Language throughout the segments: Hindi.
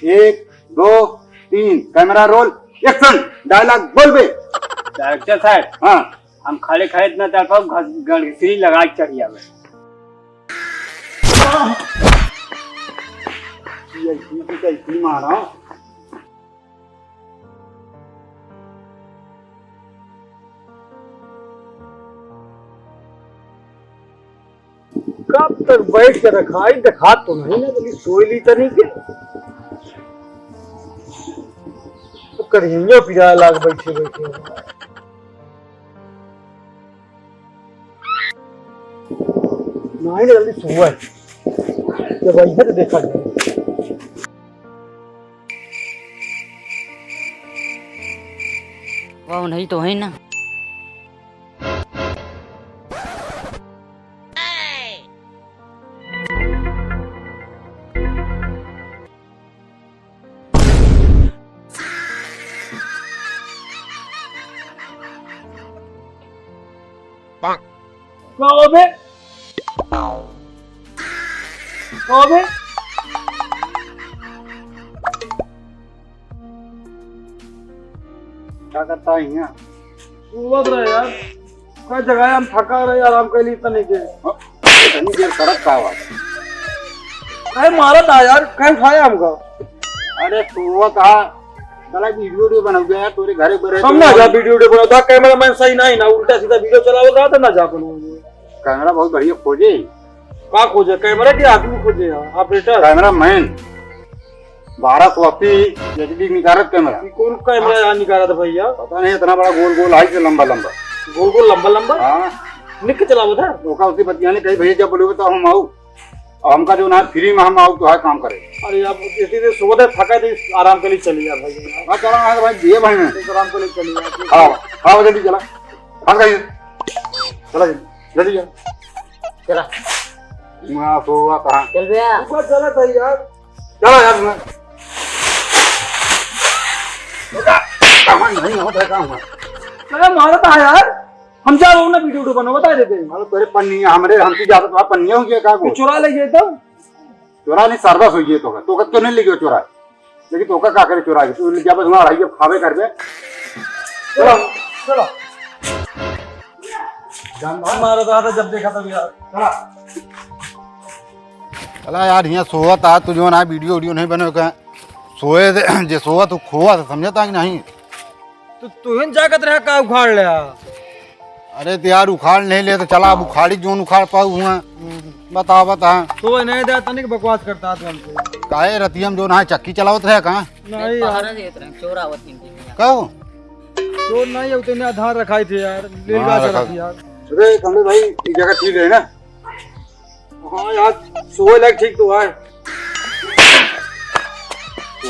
1 2 3 कैमरा रोल एक्शन। डायलॉग बोल बे। डायरेक्टर साहब, हाँ हम खाली खाए इतना तरफ घड़ीसरी लगा के चढ़ी आवे। कैसी मारा कब तक बैठ के रखाई दिखा तो नहीं ना कभी सोई ली तो नहीं के तो करियो पिया लाग बैठे बैठे नहीं ना जल्दी सोए जब आई है तो देखा जाए। वाह नहीं तो है ना। कौबे कौबे क्या करता है यहाँ? सुबह रहे यार क्या जगह हम थका रहे आराम कर ली तने के इतनी देर सड़क का आवाज। अरे मारा था यार कहीं खाया हमका अरे सुबह कहा साला वीडियो बना गया यार तोरे घरे पर हम ना जा वीडियो बना था कैमरा मैन सही नहीं ना उल्टा सीधा वीडियो चलाओ रहा था ना जा बनाओ। कैमरा बहुत बढ़िया खोजे। का खोजे कैमरा के आदमी खोजे ऑपरेटर कैमरा मैन 1280 एचडी निकारत कैमरा। कौन कैमरा यहाँ निकाला था भैया? पता नहीं इतना बड़ा गोल गोल हाइट से लंबा लंबा गोल गोल लंबा लंबा हाँ निक के चलाओ था। धोखा उसकी बतिया ने कही भैया जब बोलोगे तो हम आओ और हमका जो ना फ्री में हम आओ तो है काम करे। अरे आप इसी सुबह तक थका थी आराम के लिए चली यार भाई। हाँ चला है भाई दिए भाई ने आराम के लिए चली यार। हाँ हाँ जल्दी चला हाँ कहिए चला जल्दी चला मैं सोआ कहाँ चल भैया। ऊपर चला था यार। चला यार मैं कहाँ नहीं होता है काम अरे मारा था यार हम जा रहे ना वीडियो बनो बता देते हैं। मतलब तेरे पन्निया हमरे हमसे ज्यादा तो पन्निया हो गया का को चुरा ले गए तो चोरा नहीं सर्वस हो गई तो क्यों नहीं ले गयो चोरा लेकिन तो का करे चोरा तू ले जा बस वहां रही खावे कर दे चलो चलो मारा था जब देखा था यार। चला चला यार यहाँ सोवत आ तू जो ना वीडियो वीडियो नहीं बने का सोए जे सोवत तू खोआ तो समझता कि नहीं। तो तू इन जागत रहा का उखाड़ लिया। अरे तो यार उखाड़ नहीं ले तो चला अब उखाड़ी जोन उखाड़ पाऊ हुआ बता बता तो नहीं दे तनिक बकवास करता तू हमसे काहे रतियम जो ना चक्की चलावत रहे कहाँ नहीं यार पहरा देत रहे चोरावत नहीं कहो तो नहीं उतने आधार रखाई थे यार ले हाँ, जा रखा। थी यार। अरे कमले भाई ये जगह ठीक है ना। हाँ यार सोए लग ठीक तो है।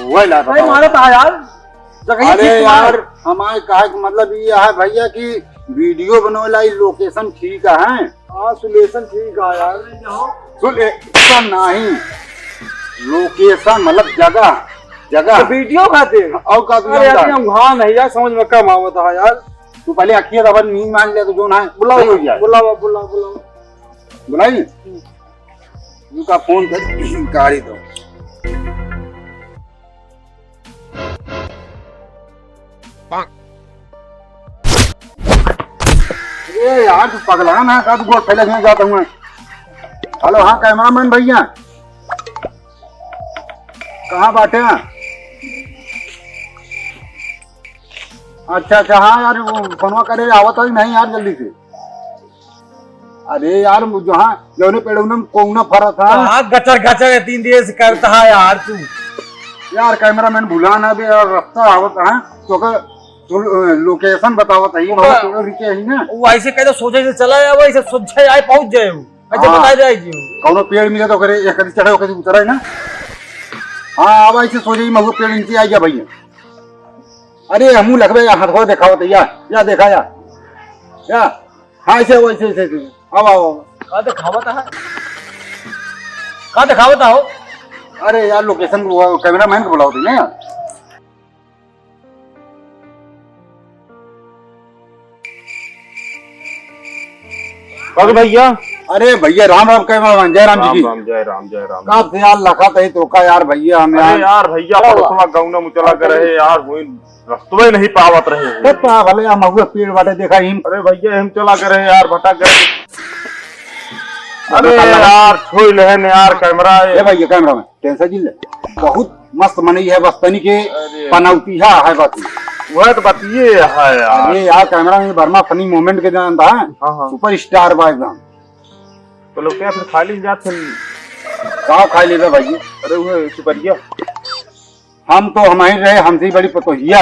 वही ला भाई मारा था यार जगह अरे ठीक तो है। यार हमारे कहा कि मतलब ये है भैया कि वीडियो बनोला लोकेशन ठीक है हाँ सुलेशन ठीक है यार। सुलेशन नहीं लोकेशन मतलब जगह जगह तो वीडियो खाते और का तू अरे यार जानता? हम हाँ नहीं यार समझ में कम आवत है यार। तू पहले अखिया दबा नींद मान ले तो जो ना बुलाओ हो गया बुलावा बुलावा बुलावा बुलाई उनका फोन कर गाड़ी दो। ये यार तू पगला ना का तू गोल पहले नहीं जाता हूँ। हेलो हाँ कैमरामैन भैया कहाँ बाटे हैं? अच्छा अच्छा हाँ यार वो फोनवा करे आवत ही नहीं यार जल्दी से। अरे यार जहाँ जौने पेड़ में कौन फरा था हाँ गचर गचर 3 दिन करता है यार तू। यार कैमरामैन भुला ना भी और रास्ता आवत है तो लोकेशन बतावत है बहुत थोड़ा रिचे है ना। वो ऐसे कह दो सोचे से चला जाए वैसे सोचे आए पहुंच जाए वो ऐसे हाँ। बता जाएगी कौनो पेड़ मिले तो करे एक कदी चढ़े कदी उतरा है ना। हाँ अब ऐसे सोचे मैं वो पेड़ नीचे आ गया भैया। अरे हमू लगवे या हाथ देखावत है या देखा या हाँ ऐसे वैसे ऐसे अब आओ कहा दिखावता है कहा दिखावता हो। अरे यार लोकेशन कैमरामैन को बुलाओ ना यार। भैया अरे भैया राम राम कैमरामैन जय राम जी की। राम जय राम जय राम। का से यार लखा तही तो का यार भैया हमें अरे यार भैया परसों गाँव में चला कर रहे यार वही रस्तवे नहीं पावत रहे। भले हम महुआ पेड़ बाटे देखा हिम। अरे भैया हम चला कर रहे यार भटक गए। अरे यार छोड़ लेन यार कैमरा ए भैया कैमरामैन टेंशन जी ले बहुत मस्त मनई है बस तनी के पनौती है बात। वह तो बताइए है यार। अरे यार कैमरा में वर्मा फनी मोमेंट के जानता है हाँ। सुपर स्टार बा एकदम। तो लोग क्या फिर खाली जाते का खाई ले भैया। अरे वो सुपरिया हम तो हमारी रहे हमसे बड़ी पतोहिया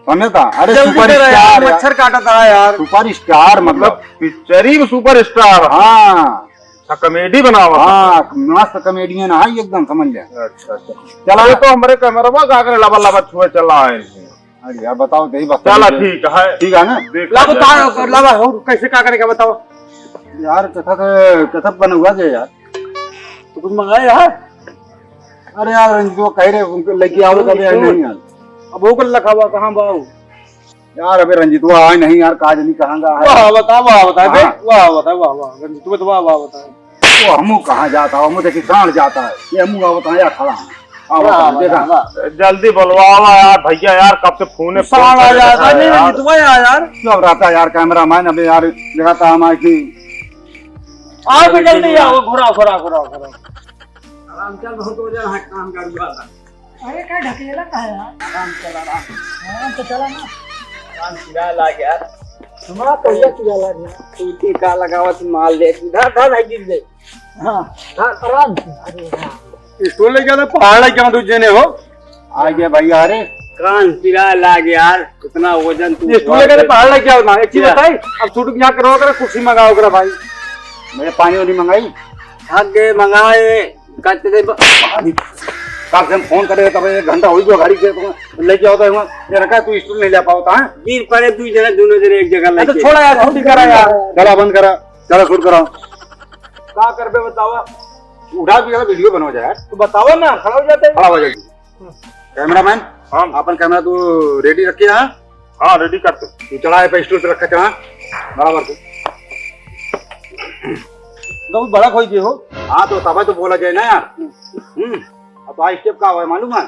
समझता। अरे सुपर स्टार मच्छर काटा था यार। सुपर स्टार मतलब पिक्चर ही सुपर स्टार। हाँ कॉमेडी बनावा। हाँ मस्त कॉमेडियन है एकदम समझ ले। अच्छा अच्छा चला तो हमारे कैमरा में का कर लबा लबा छुए चला है। अरे यार बताओ दही बस चला ठीक है ला बताओ ला हो कैसे क्या करेगा बताओ यार कथक बना हुआ है यार। तो कुछ मंगाए यार। अरे यार रंजित वो कह रहे उनको लेके आओ कभी नहीं यार। अब वो कल रखा हुआ कहाँ बाऊ यार अबे रंजित वो आए नहीं यार काज नहीं कहाँ का वाह बता वाह बता हाँ। वाह बता वाह वाह तुम्हें तो वाह वाह बता वो हमू कहाँ जाता है हमू देखी प्राण जाता है ये हमू आओ बताया खड़ा देखा जल्दी बुलवावा यार भैया यार कब से फोन आ जाता नहीं रंजित वो यार क्यों रहता है यार कैमरा मैन अबे यार दिखाता हमारे की आओ भी जल्दी आओ घुरा घुरा घुरा घुरा आराम चल बहुत हो जाए काम करूंगा। अरे क्या ढकेला का है यार। आराम से चला ना। काम चिरा ला यार। हमारा तो ये चिरा ला दिया। टीटी का लगावत माल ले इधर भाई गिर दे। हाँ आराम से। अरे हाँ स्टोर लेके आना पहाड़ लेके आना दूसरे ने हो आ गया भैया। अरे कान चिरा लाग यार कितना वजन तू स्टोर लेके आना पहाड़ लेके आओ ना। एक चीज बताई अब शूटिंग यहाँ करो कर कुर्सी मंगाओ कर भाई। मैंने पानी वानी मंगाई आगे मंगाए कहते थे कब से हम फोन करे तब 1 घंटा हो गया गाड़ी से तो लेके आओ तो ये रखा तू स्टूल नहीं ले पाता है। गिर पड़े दू जने दोनों जने एक जगह तो लेके छोड़ा यार शूटिंग करा यार। चला बंद करा चलो शूट कराओ। क्या करबे बतावा उठा भी वीडियो बनो जाए यार। तो बताओ ना खड़ा हो जाते खड़ा हो जाएगी। कैमरामैन हाँ अपन कैमरा तू रेडी रखे हाँ। हाँ रेडी करते तू चढ़ा है पे स्टूल पे रखा चढ़ा बराबर से। बहुत बड़ा खोई के हो। हाँ तो तब तो बोला जाए ना यार। अब आ स्टेप का हुआ है मालूम है।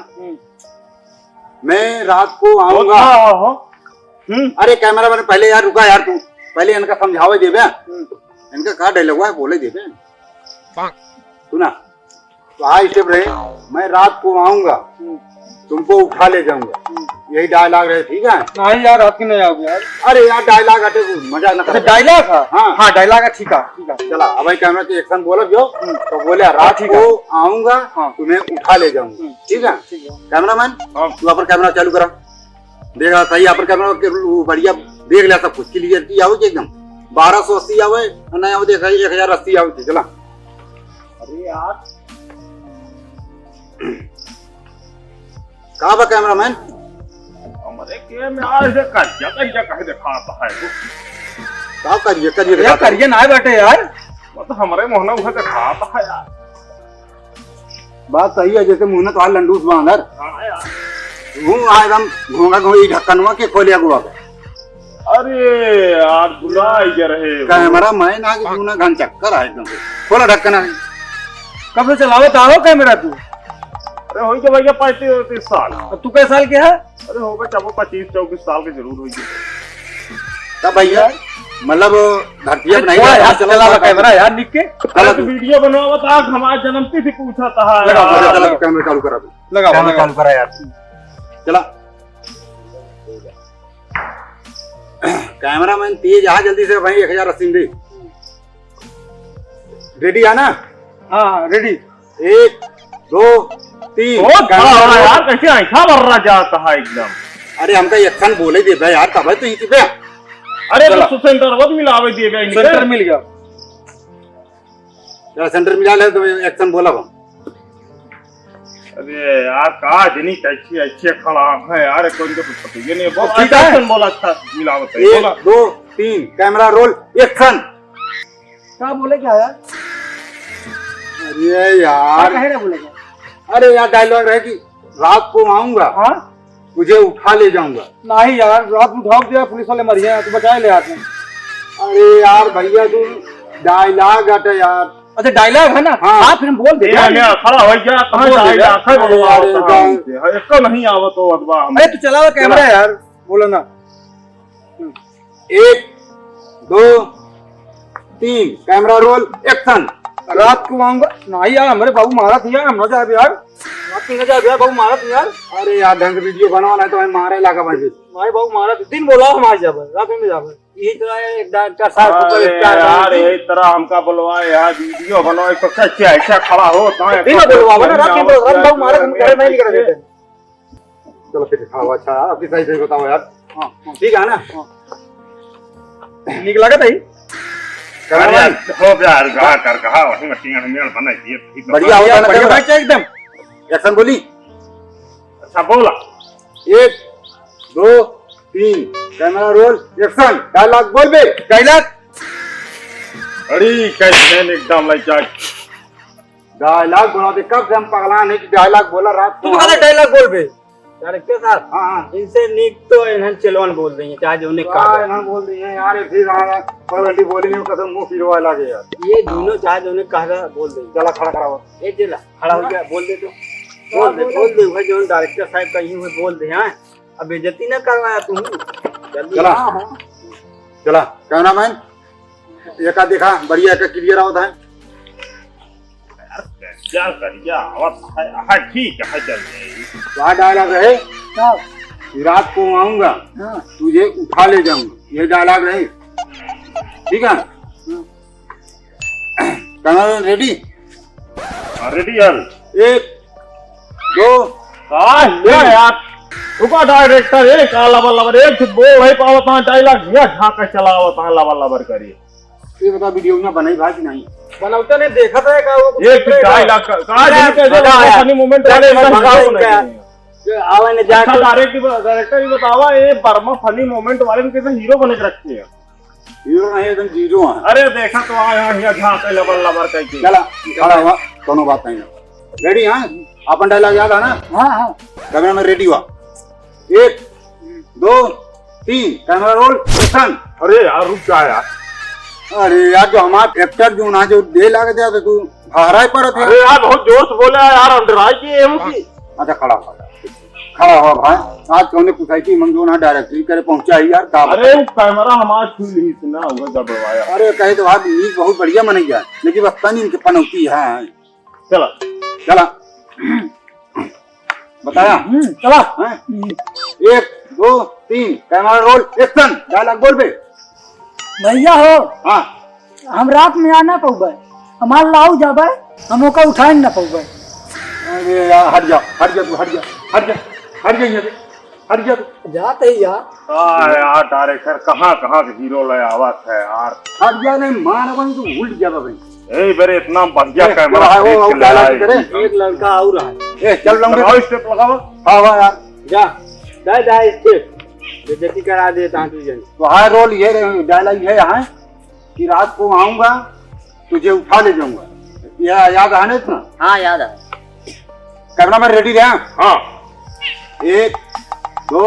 मैं रात को आऊंगा। अरे कैमरा मैंने पहले यार रुका यार तू पहले इनका समझावे देवे इनका कहा डायलॉग है बोले देवे सुना। तो आ स्टेप रहे मैं रात को आऊंगा तुमको उठा ले जाऊंगा यही डायलॉग रहे ठीक है। नहीं यार रात की नहीं आओगे यार। अरे यार डायलॉग हटे मजा न करे। डायलॉग हाँ हाँ डायलॉग है ठीक है ठीक है। चला अब भाई कैमरा के एक्शन बोलो जो तो बोले रात को आऊंगा तुम्हें उठा ले जाऊंगा ठीक है। कैमरामैन तू यहाँ पर कैमरा चालू करा देख रहा सही यहाँ पर कैमरा बढ़िया देख लिया सब कुछ क्लियरिटी आओगे एकदम 1280 आवे नहीं आओ देखा 1080 आओ चला। अरे यार कहाँ बा कैमरामैन हमारे के में यार इसे करिया कहे दिखाता है कहाँ करिए करिए यार करिए ना बैठे यार। वो तो हमारे मोहना उसे दिखाता है यार। बात सही है जैसे मुंह तो लंडूस बांधर हाँ यार एकदम घोंगा घोड़ी ढक्कनवा के खोलिया गुआ अरे यार बुलाई जा रहे कैमरा मैं ना कि तू ना घन चक्कर है एकदम खोला ढक्कन। कब से चलाओ तारो कैमरा तू। अरे हो गया भैया 35-30 साल। अब तू कै साल के है। अरे होगा चाहो 25-24 साल के जरूर होगी। तब भैया मतलब धरती नहीं यार चला कैमरा यार निक के अरे तो वीडियो बनवा बता हमारे जन्मतिथि पूछा था चला कैमरा चालू करा लगा चालू करा यार चला। कैमरामैन तेज आ जल्दी से भाई 1080 दे रेडी आना। हाँ रेडी 1 2 3 यार कैसे ऐसा भर जाता है एकदम। अरे हमका एक्शन बोले दे भाई यार तब तो इसी पे। अरे तो सेंटर वो मिलावे दिए भाई सेंटर मिल गया यार सेंटर मिला ले तो एक्शन बोला वो। अरे यार का जनी कैसी अच्छे खड़ा है यार कौन तो कुछ पता ही नहीं वो ठीक है। एक्शन बोला अच्छा मिलावत है 1 बोला 2 3 कैमरा रोल एक्शन। क्या बोले क्या यार। अरे यार कहे ना बोले क्या। अरे यार डायलॉग रहे कि रात को आऊंगा हाँ तुझे उठा ले जाऊंगा। नहीं यार रात में उठाओ दिया पुलिस वाले मर गए तू बचाए ले आते। अरे यार भैया तू डायलॉग हटे यार। अच्छा डायलॉग है ना? हाँ फिर हम बोल दे। खड़ा हो गया कहाँ जाएगा खै बोलवा इसको नहीं आवत हो अथवा अरे तू चलाओ कैमरा यार, बोलो ना। 1 2 3 कैमरा रोल एक्शन। रात को आऊंगा नहीं यार, हमारे बाबू मारा था यार, हम ना जाए यार, रात को ना जाए यार, बाबू मारा था यार। अरे यार ढंग वीडियो बनाना है तो मैं मारे लागा भाई। हमारे बाबू मारा था, दिन बोला हमारे जब रात में जावे यही तरह एक डॉक्टर साहब यार यही तरह हमका बुलवाए यार वीडियो बनाओ तो कैसे ऐसा खड़ा हो दिन बोलवा ना, रात में बाबू मारा हम घर में नहीं कर देते। चलो फिर दिखाओ। अच्छा अभी सही सही बताओ यार। हां ठीक है ना? ठीक लगा था कैमरामैन हो प्यार गा कर कहा वही मट्टियां मेल बनाई थी बढ़िया होता है ना? बढ़िया कैमरा बैठ एकदम। एक्शन बोली। अच्छा बोला 1 2 3 कैमरा रोल एक्शन। डायलॉग बोल बे। डायलॉग अरे कैसे एकदम लाइक डायलॉग बोला दे। कब से हम पगला नहीं कि डायलॉग बोला रात तू कहता डायलॉग बोल बे डायरेक्टर साहब। हाँ इनसे नीक तो इन्हन चलवन बोल रही है, चाहे जो उन्हें यार ना बोल रही है यार। फिर आया परवंडी बोली नहीं कसम मुंह फिरवा लगे यार। ये दोनों चाहे जो उन्हें कहा बोल रही। चला खड़ा खड़ा हो। ये चला खड़ा हो गया, बोल दे तो बोल दे भाई, जो डायरेक्टर साहब कहीं हुए बोल दे। हाँ अब बेइज्जती ना करवाया तुम जल्दी। चला चला कैमरामैन एक देखा बढ़िया एक क्लियर होता है। क्या कर क्या हाँ ठीक है चल क्या डायलॉग है? रात को आऊंगा तुझे उठा ले जाऊंगा, ये डायलॉग रहे। ठीक है कैमरामैन रेडी? रेडी यार 1 2 यार रुका डायरेक्टर एक लबर लबर एक बोल नहीं पावता डायलॉग ये ढाका चलावता लबर लबर करी। ये बता वीडियो में बनाई भाई कि नहीं बनौता ने देखा था का वो एक डायलॉग का फनी मोमेंट वाले आवा ने जाके डायरेक्टर ही बतावा ये बर्मा फनी मोमेंट वाले में कैसे हीरो बने के रखे हैं। हीरो नहीं एकदम जीरो है। अरे देखा तो आया यहाँ झांके लबर लबर करके चला खड़ा हुआ दोनों बात नहीं। रेडी? हाँ अपन डायलॉग याद है ना? हाँ हाँ कैमरा में रेडी हुआ 1 2 3 कैमरा रोल एक्शन। अरे यार रुक जा यार। अरे यार जो हमारा एक्टर जो ना जो दे लग गया तो तू भारा पर थे। अरे यार बहुत जोर से बोले यार अंडराई की एम की। अच्छा खड़ा हुआ भाई। आज कौन ने पूछा कि मंगो ना डायरेक्टरी करे पहुंचा ही यार। अरे कैमरा हमारा छू ही सुना होगा जब दबाया। अरे कहे तो भाई नीक बहुत बढ़िया बन गया लेकिन बस तनी इनके पनौती है। चला चला बताया चला 1 2 3 कैमरा रोल एक्शन। डायलॉग बोल बे। भैया हो हाँ हम रात में आना पौबे, हमार लाऊ जाबे हम ओका उठाए ना पौबे। अरे यार हट जा तू हट जा हट जा तू जाते ही यार। यार डायरेक्टर कहाँ कहाँ के हीरो ले आवाज है यार। हट जा नहीं मार बन तू उल्ट जा भाई। ए बेरे इतना बढ़िया कैमरा है वो डायलॉग करे। एक लड़का और है। ए चल लंबे लगाओ स्टेप लगाओ। हां वाह यार जा जा स्टेप बेइज्जती करा देता हूं तुझे। तो हाय रोल ये डायलॉग है यहाँ कि रात को आऊंगा तुझे उठा ले जाऊंगा। यह याद है ना इतना? हाँ याद है। कैमरा मैन रेडी रहे? हाँ 1 2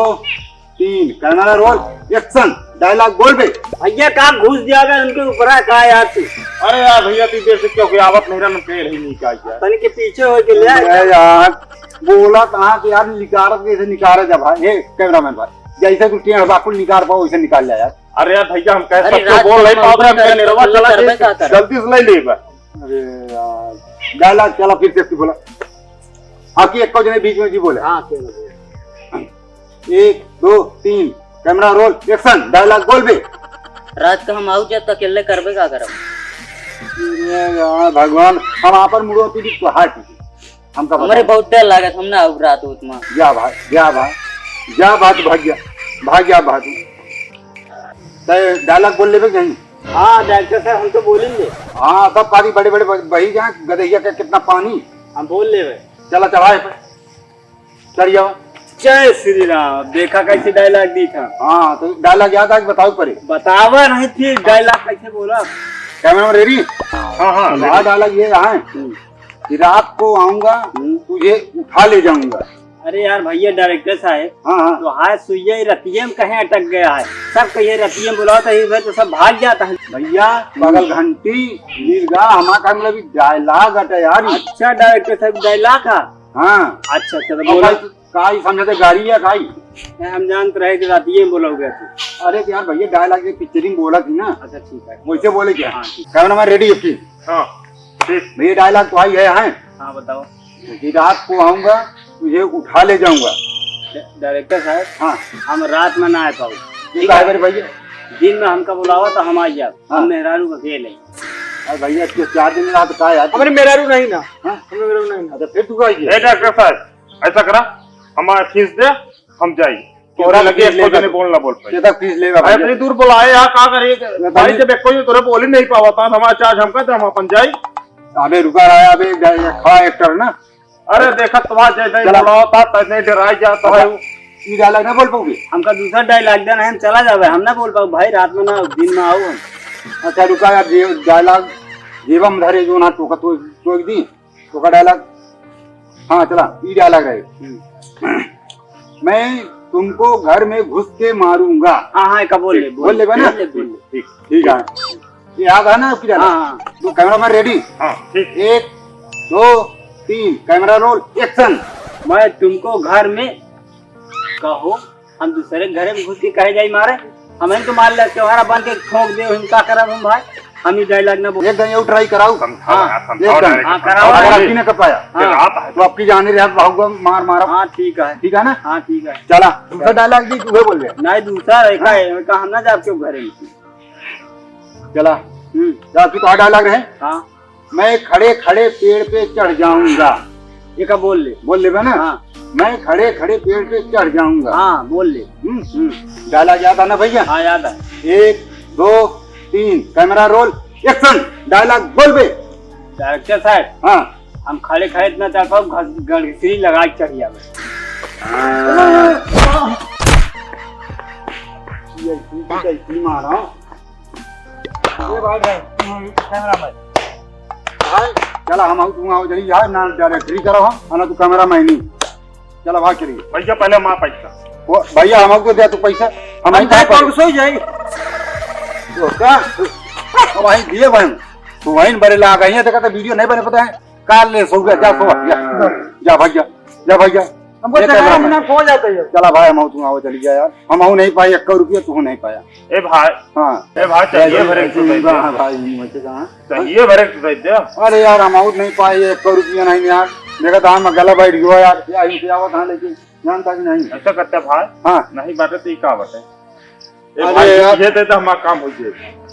3 कैमरा रोल एक्शन। डायलॉग बोल बे। भैया कहाँ घुस जाएगा उनके ऊपर है कहा यार तू। अरे यार भैया तू देर से क्यों आवत नहीं रहा पेड़ ही नहीं का यार। तन के पीछे हो के ले अरे यार बोला कहाँ से यार निकारत कैसे निकाले जब भाई। हे कैमरामैन भाई जैसे तू टेढ़ बाकुल निकाल पाओ वैसे निकाल लिया यार। अरे यार भैया हम कैसे अरे सबको बोल नहीं रात पाओ को रहे हैं निरवा चला करबे का कर। जल्दी से ले ले बस। अरे यार डायलॉग चला फिर से बोला। आकी एक को जने बीच में जी बोले। हाँ 1 2 3 कैमरा रोल एक्शन। डायलॉग बोल बे। रात को हम आऊ जब तक अकेले करबे का करब। अरे यार भगवान हम आपन मुड़ो पीड़ी तो हाट हमका हमारे बहुत डर लागत हम ना आऊ रात उतना। जा भाई जा बात भाग गया बात। डायलॉग बोल ले नहीं? हाँ डायरेक्टर साहब हम तो बोलेंगे। हाँ सब पानी बड़े बड़े बही जाए गदैया का कितना पानी हम बोल ले चला चढ़ाए पे चढ़ जाओ। जय श्री राम। देखा कैसे डायलॉग दी था? हाँ तो डायलॉग याद आ बताओ परे। बतावा नहीं थी डायलॉग कैसे बोला। Camera ready? हाँ डायलॉग ये है कि रात को आऊंगा तुझे उठा ले जाऊंगा। अरे यार भैया डायरेक्टर साहब, हाँ हाँ तो हाथ सुइया ही रतिये में कहीं अटक गया है। सब कहिए रतिये में बुलाता है तो सब भाग जाता है। भैया बगल घंटी नीलगा हमारा मतलब डायलॉग अटे यार। अच्छा डायरेक्टर साहब डायलॉग का। हाँ अच्छा तो और बोला भाई काई समझते गाड़ी है काई। हम जानते रहे कि रतिये में बोलोगे तू। अरे यार भैया डायलॉग ये पिक्चरिंग बोला थी ना, अच्छा ठीक है। वैसे बोले क्या? हाँ ठीक। कैमरा मैन रेडी है हाँ ठीक। भैया डायलॉग तो आई है हाँ। हाँ बताओ। कि रात को आऊंगा तुझे उठा ले जाऊंगा। डायरेक्टर साहब हाँ हम रात में ना आ पाओ। ये कहा मेरे भैया। दिन में हमका बुलावा तो हम आ जाओ। हाँ। हम मेहरारू का खेल है। अरे भैया इसके 4 दिन रात का यार। हमारे मेहरारू नहीं ना, हाँ? हमें मेहरारू नहीं ना। अच्छा फिर तू का ए डॉक्टर साहब ऐसा करा, हमारा फीस दे, हम जाइए। तोरा लगे इसको तो नहीं बोलना बोल पाए। ये तक फीस लेगा भाई भैया। इतनी दूर बुलाए यहाँ कहाँ करिए भाई, जब एक कोई तोरे बोल ही नहीं पावा था हमारा चार्ज हम कहते हम अपन जाई। अबे रुका रहा अबे खड़ा एक्टर ना। अरे देखा तुम्हारा जैसे चला। बुलाओ था तैसे डराई जाता है। ये डायलॉग ना बोल पाओगे? हमका दूसरा डायलॉग देना है, हम चला जावे। हम ना बोल पाओ भाई रात में ना दिन में आओ हम। अच्छा रुका यार डायलॉग जीवम धरे जो ना टोका तो एक दी तो का डायलॉग। हाँ चला ये डायलॉग है। मैं तुमको घर में घुस के मारूंगा। हाँ हाँ का बोल ले बोल ले ना? बोल। ठीक है ये याद है ना आपकी डायलॉग? हाँ तो कैमरा मैन रेडी, हाँ ठीक। 1 2 3 कैमरा रोल एक्शन। मैं तुमको घर में कहो, हम दूसरे घर में घुस के कहे जाई मारे। हमें तो मार ले त्योहारा बन के ठोक दे इनका करब हम भाई। हम ही डायलॉग ना बोल। एक दिन ये ट्राई कराओ। हाँ, कराओ। आपकी ने कर पाया हाँ। तो आपकी जाने रहा भागो मार मारा। हाँ ठीक है। ठीक है ना? हाँ ठीक है। चला दूसरा डायलॉग दी तू बोल रहे। नहीं दूसरा रेखा है कहा हम ना जाब क्यों घरे में। चला आपकी तो डायलॉग है। हाँ मैं खड़े खड़े पेड़ पे चढ़ जाऊंगा। ये का बोल ले। बोल ले ना? हाँ मैं खड़े खड़े पेड़ पे चढ़ जाऊंगा। हाँ बोल ले। डायलॉग याद आना भैया? हाँ याद है। 1 2 3 कैमरा रोल एक्शन। डायलॉग बोल बे। डायरेक्टर साहब हाँ हम खड़े खड़े इतना चढ़ पाओ घड़ी लगा के चढ़ जावे। ये मारा ये भाई कैमरा मैन चला हम आओ तू आओ जल्दी यार ना डायरेक्टरी करो हम ना तू कैमरा मैन नहीं। चला भाग चलिए भैया पहले हमारा पैसा। वो भैया हम आपको दे तू पैसा हम ही कौन सो जाए। तो क्या अब वहीं दिए भाई तो वहीं बड़े ला गए हैं। देखा तो वीडियो नहीं बने पता है काल ले सो गया। जा सो जा भैया जा भैया हमको जगह ना खो जाता है। चला भाई हम तू आओ चली गया यार। हम आओ नहीं पाए 1 रुपया तू नहीं पाया। ए भाई, हाँ ए भाई चाहिए भरे तो दे दे। हाँ भाई मुझे कहाँ चाहिए भरे तो दे दे। अरे यार हम आउट नहीं पाए 1 रुपया नहीं यार। देखा था हम गला बैठ गया यार। क्या ही आवत हाँ लेकिन जानता कि नहीं। ऐसा करते भाई हाँ नहीं बाटे तो ये का बाटे। अरे भाई यार। ये दे तो हमारा काम हो जाएगा।